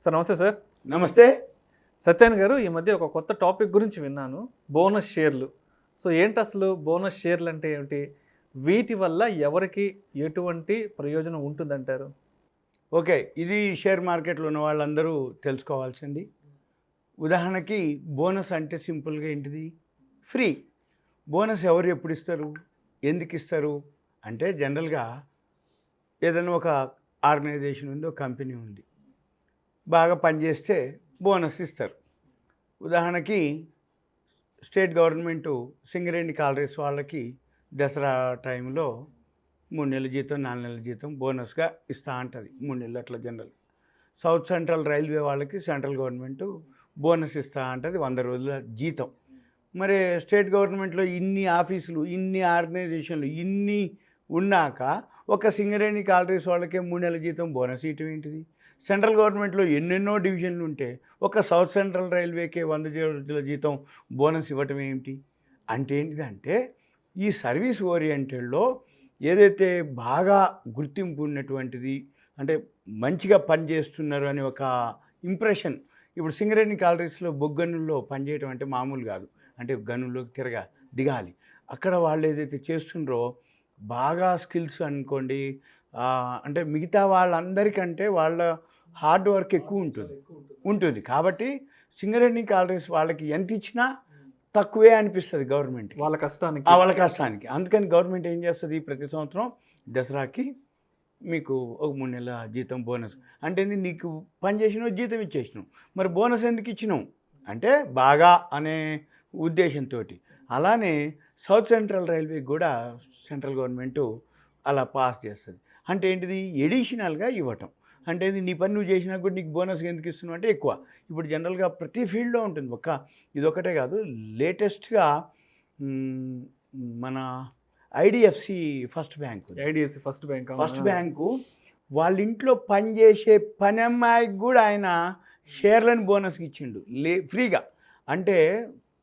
Sir నమస్తే sir. నమస్తే. సత్యాన్ గారు, ఈ మధ్య ఒక కొత్త టాపిక్ గురించి విన్నాను, బోనస్ షేర్లు. సో ఏంటి అసలు బోనస్ షేర్లు అంటే ఏమిటి? వీటి వల్ల ఎవరికి ఎటువంటి ప్రయోజనం ఉంటుందంటారు? ఓకే, ఇది షేర్ మార్కెట్లో ఉన్న వాళ్ళందరూ తెలుసుకోవాల్సింది. ఉదాహరణకి బోనస్ అంటే సింపుల్గా ఏంటిది? ఫ్రీ. బోనస్ ఎవరు ఎప్పుడు ఇస్తారు, ఎందుకు ఇస్తారు అంటే జనరల్గా ఏదైనా ఒక ఆర్గనైజేషన్ ఉంది, ఒక కంపెనీ ఉంది, బాగా పనిచేస్తే బోనస్ ఇస్తారు. ఉదాహరణకి స్టేట్ గవర్నమెంటు సింగరేణి కాలరీస్ వాళ్ళకి దసరా టైంలో 3 నెలల జీతం 4 నెలల జీతం బోనస్గా ఇస్తూ ఉంటుంది. 3 నెలలు అట్లా జనరల్. సౌత్ సెంట్రల్ రైల్వే వాళ్ళకి సెంట్రల్ గవర్నమెంటు బోనస్ ఇస్తూ ఉంటుంది 100 రోజుల జీతం. మరి స్టేట్ గవర్నమెంట్లో ఇన్ని ఆఫీసులు, ఇన్ని ఆర్గనైజేషన్లు, ఇన్ని ఉన్నాక ఒక సింగరేణి కాలరీస్ వాళ్ళకే 3 నెలల జీతం బోనస్ ఇవ్వటం ఏంటిది? సెంట్రల్ గవర్నమెంట్లో ఎన్నెన్నో డివిజన్లు ఉంటే ఒక సౌత్ సెంట్రల్ రైల్వేకే 100 రోజుల జీతం బోనస్ ఇవ్వటం ఏమిటి అంటే ఏంటిదంటే, ఈ సర్వీస్ ఓరియంటెడ్లో ఏదైతే బాగా గుర్తింపు ఉన్నటువంటిది, అంటే మంచిగా పనిచేస్తున్నారు అనే ఒక ఇంప్రెషన్. ఇప్పుడు సింగరేణి కాలరీస్లో బొగ్గనుల్లో పనిచేయటం అంటే మామూలు కాదు. అంటే గనుల్లోకి దిగాలి. అక్కడ వాళ్ళు ఏదైతే చేస్తున్నారో బాగా స్కిల్స్ అనుకోండి, అంటే మిగతా వాళ్ళందరికంటే వాళ్ళ హార్డ్ వర్క్ ఎక్కువ ఉంటుంది. కాబట్టి సింగరేణి కాలరీస్ వాళ్ళకి ఎంత ఇచ్చినా తక్కువే అనిపిస్తుంది గవర్నమెంట్ వాళ్ళ కష్టానికి. అందుకని గవర్నమెంట్ ఏం చేస్తుంది, ప్రతి సంవత్సరం దసరాకి మీకు ఒక 3 నెలల జీతం బోనస్ అంటే నీకు పని చేసినావు, జీతం ఇచ్చేసినావు, మరి బోనస్ ఎందుకు ఇచ్చినావు అంటే బాగా అనే ఉద్దేశంతో. అలానే సౌత్ సెంట్రల్ రైల్వేకి కూడా సెంట్రల్ గవర్నమెంటు అలా పాస్ చేస్తుంది. అంటే ఏంటిది, ఎడిషనల్గా ఇవ్వటం. అంటే నీ పని నువ్వు చేసినా కూడా నీకు బోనస్ ఎందుకు ఇస్తున్నావు అంటే ఎక్కువ. ఇప్పుడు జనరల్గా ప్రతి ఫీల్డ్లో ఉంటుంది. ఇదొకటే కాదు, లేటెస్ట్గా మన ఐడిఎఫ్సి ఫస్ట్ బ్యాంకు వాళ్ళ ఇంట్లో పనిచేసే పని అమ్మాయికి కూడా ఆయన షేర్లను బోనస్కి ఇచ్చిండు ఫ్రీగా. అంటే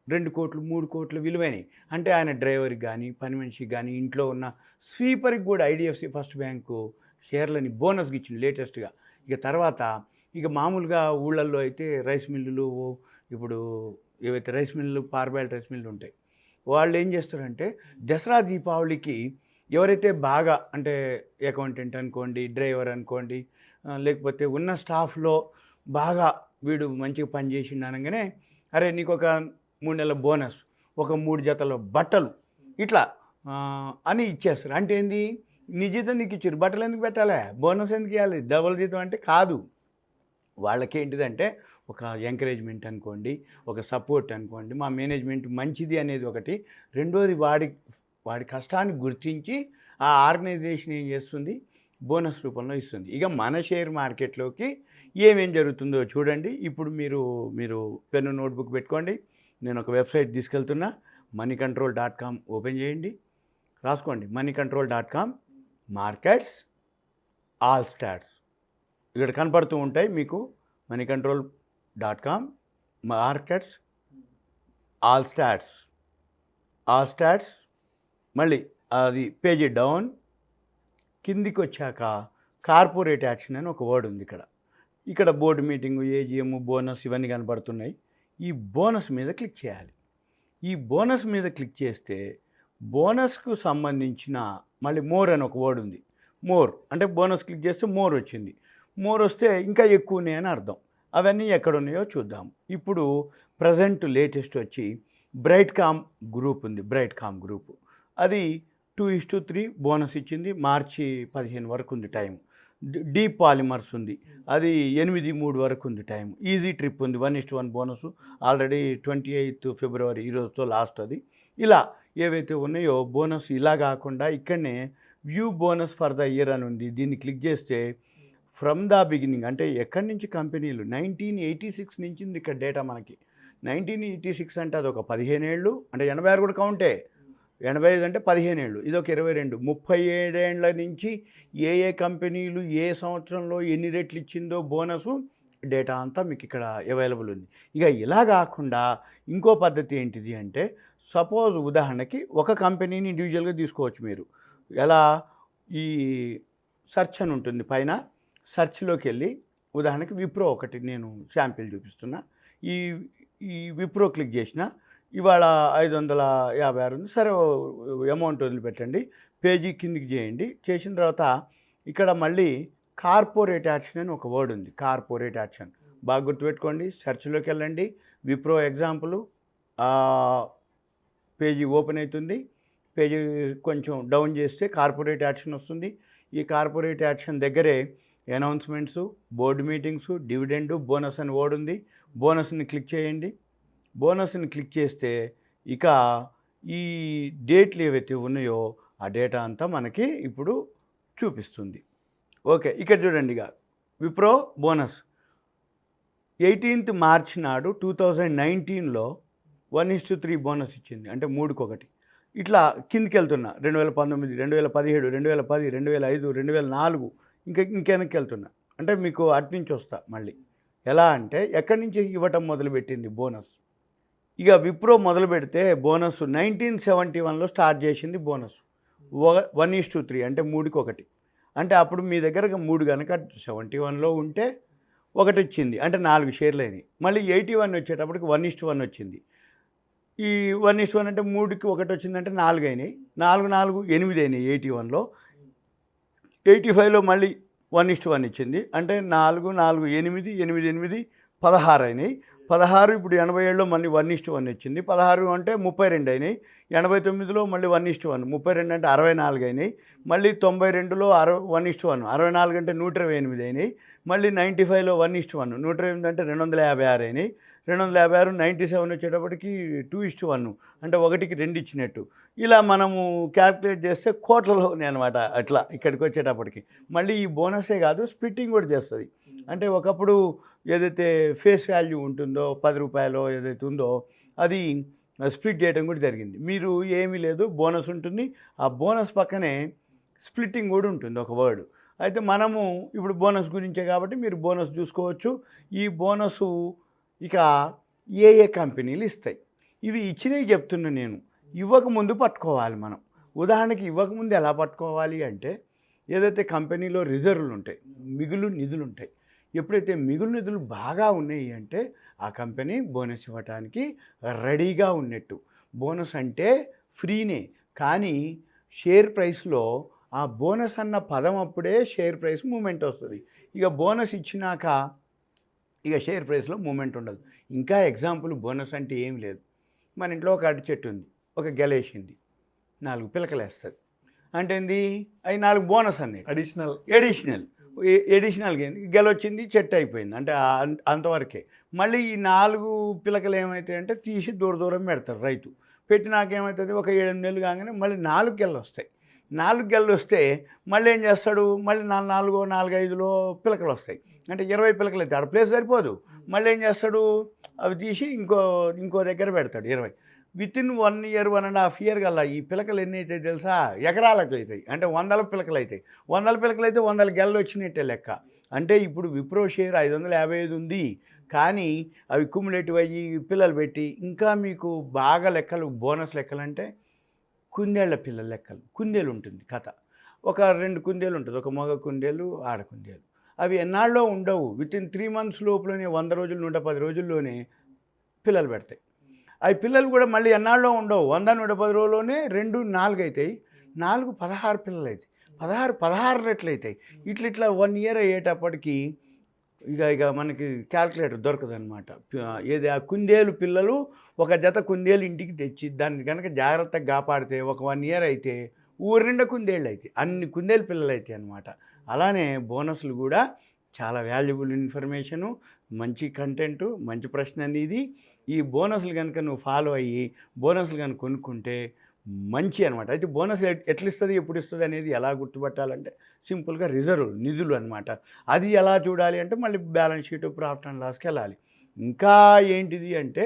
2 కోట్లు 3 కోట్లు విలువైనవి. అంటే ఆయన డ్రైవర్కి కానీ, పని మనిషికి కానీ, ఇంట్లో ఉన్న స్వీపర్కి కూడా ఐడిఎఫ్సి ఫస్ట్ బ్యాంకు షేర్లని బోనస్కి ఇచ్చింది లేటెస్ట్గా. తర్వాత మామూలుగా ఊళ్ళల్లో అయితే రైస్ మిల్లులు, ఇప్పుడు ఏవైతే రైస్ మిల్లులు, పార్బాయిల్ రైస్ మిల్లులు ఉంటాయి, వాళ్ళు ఏం చేస్తారంటే దసరా దీపావళికి ఎవరైతే బాగా, అంటే అకౌంటెంట్ అనుకోండి, డ్రైవర్ అనుకోండి, లేకపోతే ఉన్న స్టాఫ్లో బాగా వీడు మంచిగా పనిచేసిండు అనగానే, అరే నీకు ఒక 3 నెలల బోనస్, ఒక 3 జతల బట్టలు ఇట్లా అని ఇచ్చేస్తారు. అంటే ఏంది, నీ జీతం నీకు ఇచ్చారు, బట్టలు ఎందుకు పెట్టాలి, బోనస్ ఎందుకు ఇవ్వాలి, డబుల్ జీతం అంటే కాదు. వాళ్ళకేంటిదంటే ఒక ఎంకరేజ్మెంట్ అనుకోండి, ఒక సపోర్ట్ అనుకోండి, మా మేనేజ్మెంట్ మంచిది అనేది ఒకటి. రెండోది వాడి కష్టాన్ని గుర్తించి ఆ ఆర్గనైజేషన్ ఏం చేస్తుంది, బోనస్ రూపంలో ఇస్తుంది. మన షేర్ మార్కెట్లోకి ఏమేం జరుగుతుందో చూడండి. ఇప్పుడు మీరు పెన్ను నోట్బుక్ పెట్టుకోండి. నేను ఒక వెబ్సైట్ తీసుకెళ్తున్నా, moneycontrol.com ఓపెన్ చేయండి, రాసుకోండి moneycontrol.com మార్కెట్స్ ఆల్ స్టాట్స్. ఇక్కడ కనపడుతూ ఉంటాయి మీకు, moneycontrol.com మార్కెట్స్ ఆల్ స్టాట్స్. మళ్ళీ అది పేజీ డౌన్ కిందికి వచ్చాక కార్పొరేట్ యాక్షన్ అని ఒక వర్డ్ ఉంది. ఇక్కడ బోర్డు మీటింగు, ఏజిఎం, బోనస్ ఇవన్నీ కనపడుతున్నాయి. ఈ బోనస్ మీద క్లిక్ చేయాలి. ఈ బోనస్ మీద క్లిక్ చేస్తే బోనస్కు సంబంధించిన మళ్ళీ మోర్ అని ఒక వర్డ్ ఉంది. మోర్ అంటే బోనస్ క్లిక్ చేస్తే మోర్ వచ్చింది. మోర్ వస్తే ఇంకా ఎక్కువ ఉన్నాయని అర్థం. అవన్నీ ఎక్కడ ఉన్నాయో చూద్దాం. ఇప్పుడు ప్రజెంట్ లేటెస్ట్ వచ్చి బ్రైట్కామ్ గ్రూప్ ఉంది. బ్రైట్కామ్ గ్రూప్ అది 2:3 బోనస్ ఇచ్చింది. మార్చి 15 వరకు ఉంది టైం. డీప్ పాలిమర్స్ ఉంది, అది 8-3 వరకు ఉంది టైం. ఈజీ ట్రిప్ ఉంది 1:1 బోనస్, ఆల్రెడీ 28 ఫిబ్రవరి ఈరోజుతో లాస్ట్. అది ఇలా ఏవైతే ఉన్నాయో బోనస్. ఇలా కాకుండా ఇక్కడనే view bonus for the year అని ఉంది. దీన్ని క్లిక్ చేస్తే ఫ్రమ్ ద బిగినింగ్, అంటే ఎక్కడి నుంచి కంపెనీలు 1986 నుంచి ఉంది ఇక్కడ డేటా మనకి. 1986 అంటే అదొక 15 ఏళ్ళు, అంటే 86 కూడా కౌంటే. 85 అంటే 15 ఏళ్ళు, ఇది ఒక 22, 37 ఏళ్ళ నుంచి ఏ కంపెనీలు ఏ సంవత్సరంలో ఎన్ని రెట్లు ఇచ్చిందో బోనసు డేటా అంతా మీకు ఇక్కడ అవైలబుల్ ఉంది. ఇలా కాకుండా ఇంకో పద్ధతి ఏంటిది అంటే, సపోజ్ ఉదాహరణకి ఒక కంపెనీని ఇండివిజువల్గా తీసుకోవచ్చు మీరు. ఎలా, ఈ సెర్చ్ అని ఉంటుంది పైన, సెర్చ్లోకి వెళ్ళి ఉదాహరణకి విప్రో ఒకటి నేను శాంపిల్ చూపిస్తున్నా. ఈ ఈ విప్రో క్లిక్ చేసిన ఇవాళ 556 ఉంది. సరే అమౌంట్ వదిలిపెట్టండి, పేజీ కిందికి చేయండి. చేసిన తర్వాత ఇక్కడ మళ్ళీ కార్పొరేట్ యాక్షన్ అని ఒక వర్డ్ ఉంది. కార్పొరేట్ యాక్షన్ బాగా గుర్తుపెట్టుకోండి. సెర్చ్లోకి వెళ్ళండి, విప్రో ఎగ్జాంపుల్, పేజీ ఓపెన్ అవుతుంది. పేజీ కొంచెం డౌన్ చేస్తే కార్పొరేట్ యాక్షన్ వస్తుంది. ఈ కార్పొరేట్ యాక్షన్ దగ్గరే announcements, board meetings, dividend, bonus అని వర్డ్ ఉంది. బోనస్ని క్లిక్ చేయండి. బోనస్ని క్లిక్ చేస్తే ఇక ఈ డేట్లు ఏవైతే ఉన్నాయో ఆ డేటా అంతా మనకి ఇప్పుడు చూపిస్తుంది. ఓకే, ఇక్కడ చూడండి. ఇక విప్రో బోనస్ 18th March నాడు 2019లో 1:3 బోనస్ ఇచ్చింది, అంటే 3:1. ఇట్లా కిందికి వెళ్తున్నా. 2019, 2017, 2010, 2005, 2004 ఇంకెనక్కి వెళ్తున్నా. అంటే మీకు అటు నుంచి వస్తా మళ్ళీ. ఎలా అంటే ఎక్కడి నుంచి ఇవ్వటం మొదలుపెట్టింది బోనస్. ఇక విప్రో మొదలు పెడితే బోనస్ 1971లో స్టార్ట్ చేసింది. బోనస్ 1:3 అంటే 3:1. అంటే అప్పుడు మీ దగ్గర 3 కనుక 71లో ఉంటే 1 వచ్చింది, అంటే 4 షేర్లు అయినాయి. మళ్ళీ 81 వచ్చేటప్పటికి 1:1 వచ్చింది. ఈ 1:1 అంటే 3కి 1 వచ్చిందంటే 4 అయినాయి. 4, 4, 8 అయినాయి 81లో. 85లో మళ్ళీ 1:1 ఇచ్చింది, అంటే 4, 4, 8, 8, 8, 16 అయినాయి. 16 ఇప్పుడు 87లో మళ్ళీ 1:1 వచ్చింది. 16 అంటే 32 అయినాయి. 89లో మళ్ళీ 1:1, 32 అంటే 64 అయినాయి. మళ్ళీ 92లో 1:1, 64 అంటే 128 అయినాయి. మళ్ళీ 95లో 1:1, 128 అంటే 256 అయినాయి. 256, 97 వచ్చేటప్పటికి 2:1, అంటే 1కి 2 ఇచ్చినట్టు. ఇలా మనము క్యాల్కులేట్ చేస్తే కోట్లలోనే అనమాట. అట్లా ఇక్కడికి వచ్చేటప్పటికి మళ్ళీ ఈ బోనసే కాదు, స్ప్లిట్టింగ్ కూడా చేస్తుంది. అంటే ఒకప్పుడు ఏదైతే ఫేస్ వాల్యూ ఉంటుందో 10 రూపాయలు ఏదైతే ఉందో అది స్ప్లిట్ చేయడం కూడా జరిగింది. మీరు ఏమీ లేదు, బోనస్ ఉంటుంది. ఆ బోనస్ పక్కనే స్ప్లిట్టింగ్ కూడా ఉంటుంది ఒక వర్డ్. అయితే మనము ఇప్పుడు బోనస్ గురించే కాబట్టి మీరు బోనస్ చూసుకోవచ్చు. ఈ బోనసు ఇక ఏ కంపెనీలు ఇస్తాయి, ఇవి ఇచ్చినవి చెప్తున్నా నేను. ఇవ్వకముందు పట్టుకోవాలి మనం. ఉదాహరణకి ఇవ్వకముందు ఎలా పట్టుకోవాలి అంటే, ఏదైతే కంపెనీలో రిజర్వులు ఉంటాయి, మిగులు నిధులు ఉంటాయి. ఎప్పుడైతే మిగులు నిధులు బాగా ఉన్నాయి అంటే ఆ కంపెనీ బోనస్ ఇవ్వడానికి రెడీగా ఉన్నట్టు. బోనస్ అంటే ఫ్రీనే, కానీ షేర్ ప్రైస్లో ఆ బోనస్ అన్న పదం అప్పుడే షేర్ ప్రైస్ మూమెంట్ వస్తుంది. ఇక బోనస్ ఇచ్చినాక ఇక షేర్ ప్రైస్లో మూమెంట్ ఉండదు. ఇంకా ఎగ్జాంపుల్ బోనస్ అంటే ఏం లేదు. మన ఇంట్లో ఒక అరటి చెట్టు ఉంది, ఒక గెలేసింది, 4 పిలకలు వేస్తుంది. అంటే ఏంది, అవి 4 బోనస్ అన్నీ ఎడిషనల్ గెలొచ్చింది, చెట్టు అయిపోయింది, అంటే అంతవరకే. మళ్ళీ ఈ 4 పిలకలు ఏమవుతాయి అంటే తీసి దూరం పెడతారు రైతు. పెట్టినాక ఏమవుతుంది, ఒక 7 నెలలు కాగానే మళ్ళీ 4 గెలలు వస్తాయి. 4 గెలలు వస్తే మళ్ళీ ఏం చేస్తాడు, మళ్ళీ 4, 5లో పిలకలు వస్తాయి, అంటే 20 పిలకలు అవుతాయి. ఆడ ప్లేస్ సరిపోదు. మళ్ళీ ఏం చేస్తాడు, అవి తీసి ఇంకో దగ్గర పెడతాడు 20. వితిన్ 1 year, 1.5 year కల్లా ఈ పిలకలు ఎన్ని అవుతాయి తెలుసా, ఎకరాలకు అవుతాయి. అంటే 100 పిలకలు అవుతాయి. 100 పిలకలు అయితే 100 గెలలు వచ్చినట్టే లెక్క. అంటే ఇప్పుడు విప్రో షేర్ 555 ఉంది, కానీ అవి క్యుములేటివ్ అయ్యి పిల్లలు పెట్టి ఇంకా మీకు బాగా లెక్కలు, బోనస్ లెక్కలు అంటే కుందేళ్ల పిల్లల లెక్కలు. కుందేలు ఉంటుంది కథ. ఒక 2 కుందేలు ఉంటుంది, ఒక మగ కుందేలు, ఆడ కుందేలు. అవి ఎన్నాళ్ళలో ఉండవు. వితిన్ 3 months లోపలనే 100 రోజులు, 110 రోజుల్లోనే పిల్లలు పెడతాయి. అవి పిల్లలు కూడా మళ్ళీ ఎన్నాళ్ళలో ఉండవు. 100, 110 రోజుల్లోనే 2, 4 అవుతాయి. 4, 16 పిల్లలు అవుతాయి. 16 రెట్లు అవుతాయి. ఇట్లా 1 year అయ్యేటప్పటికి ఇక మనకి క్యాల్కులేటర్ దొరకదనమాట. ఏది ఆ కుందేలు పిల్లలు, ఒక జత కుందేలు ఇంటికి తెచ్చి దాన్ని కనుక జాగ్రత్తగా కాపాడితే ఒక 1 year అయితే ఊరి నిండా కుందేళ్ళు అవుతాయి. అన్ని కుందేలు పిల్లలు అవుతాయి అన్నమాట. అలానే బోనస్లు కూడా చాలా వాల్యుబుల్ ఇన్ఫర్మేషను, మంచి కంటెంటు, మంచి ప్రశ్న అనేది. ఈ బోనస్లు కనుక నువ్వు ఫాలో అయ్యి బోనస్లు కనుక కొనుక్కుంటే మంచి అనమాట. అయితే బోనస్ ఎట్లా ఇస్తుంది, ఎప్పుడు ఇస్తుంది అనేది ఎలా గుర్తుపట్టాలంటే సింపుల్గా రిజర్వ్ నిధులు అనమాట. అది ఎలా చూడాలి అంటే మళ్ళీ బ్యాలెన్స్ షీట్, ప్రాఫిట్ అండ్ లాస్కి వెళ్ళాలి. ఇంకా ఏంటిది అంటే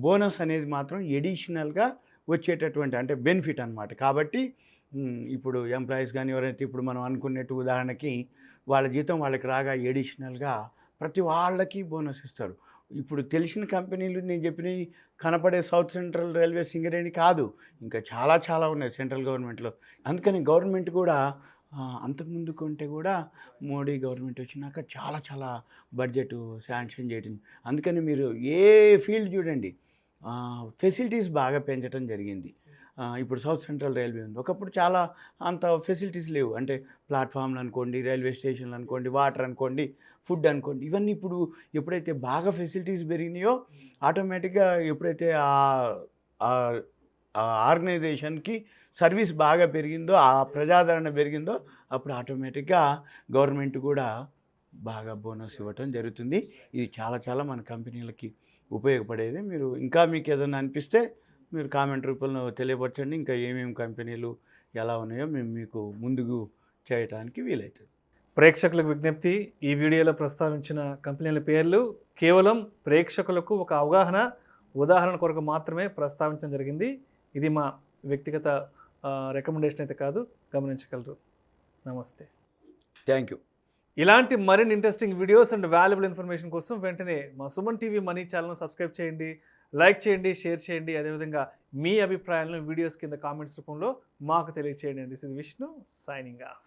బోనస్ అనేది మాత్రం ఎడిషనల్గా వచ్చేటటువంటి అంటే బెనిఫిట్ అనమాట. కాబట్టి ఇప్పుడు ఎంప్లాయీస్ కానీ ఎవరైతే ఇప్పుడు మనం అనుకున్నట్టు ఉదాహరణకి వాళ్ళ జీతం వాళ్ళకి రాగా ఎడిషనల్గా ప్రతి వాళ్ళకి బోనస్ ఇస్తారు. ఇప్పుడు తెలిసిన కంపెనీలు నేను చెప్పినవి కనపడే సౌత్ సెంట్రల్ రైల్వే సింగరేణి కాదు, ఇంకా చాలా ఉన్నాయి సెంట్రల్ గవర్నమెంట్లో. అందుకని గవర్నమెంట్ కూడా అంతకుముందు కంటే కూడా మోడీ గవర్నమెంట్ వచ్చినాక చాలా చాలా బడ్జెట్ శాంక్షన్ చేయడం. అందుకని మీరు ఏ ఫీల్డ్ చూడండి ఫెసిలిటీస్ బాగా పెంచడం జరిగింది. ఇప్పుడు సౌత్ సెంట్రల్ రైల్వే ఉంది. ఒకప్పుడు చాలా అంత ఫెసిలిటీస్ లేవు. అంటే ప్లాట్ఫామ్లు అనుకోండి, రైల్వే స్టేషన్లు అనుకోండి, వాటర్ అనుకోండి, ఫుడ్ అనుకోండి, ఇవన్నీ ఇప్పుడు ఎప్పుడైతే బాగా ఫెసిలిటీస్ పెరిగినాయో ఆటోమేటిక్గా ఎప్పుడైతే ఆ ఆర్గనైజేషన్కి సర్వీస్ బాగా పెరిగిందో, ఆ ప్రజాదరణ పెరిగిందో అప్పుడు ఆటోమేటిక్గా గవర్నమెంట్ కూడా బాగా బోనస్ ఇవ్వటం జరుగుతుంది. ఇది చాలా చాలా మన కంపెనీలకి ఉపయోగపడేది. మీకు ఏదైనా అనిపిస్తే మీరు కామెంట్ రూపంలో తెలియపరచండి. ఇంకా ఏమేమి కంపెనీలు ఎలా ఉన్నాయో మేము మీకు ముందుకు చేయడానికి వీలవుతుంది. ప్రేక్షకులకు విజ్ఞప్తి, ఈ వీడియోలో ప్రస్తావించిన కంపెనీల పేర్లు కేవలం ప్రేక్షకులకు ఒక ఉదాహరణ కొరకు మాత్రమే ప్రస్తావించడం జరిగింది. ఇది మా వ్యక్తిగత రికమెండేషన్ అయితే కాదు, గమనించగలరు. నమస్తే. Thank you. ఇలాంటి మరిన్ని interesting videos and valuable information కోసం వెంటనే మా సుమన్ టీవీ మనీ ఛానల్ను సబ్స్క్రైబ్ చేయండి, లైక్ చేయండి, షేర్ చేయండి. అదేవిధంగా మీ అభిప్రాయాలను వీడియోస్ కింద కామెంట్స్ రూపంలో మాకు తెలియచేయండి. This is Vishnu signing off.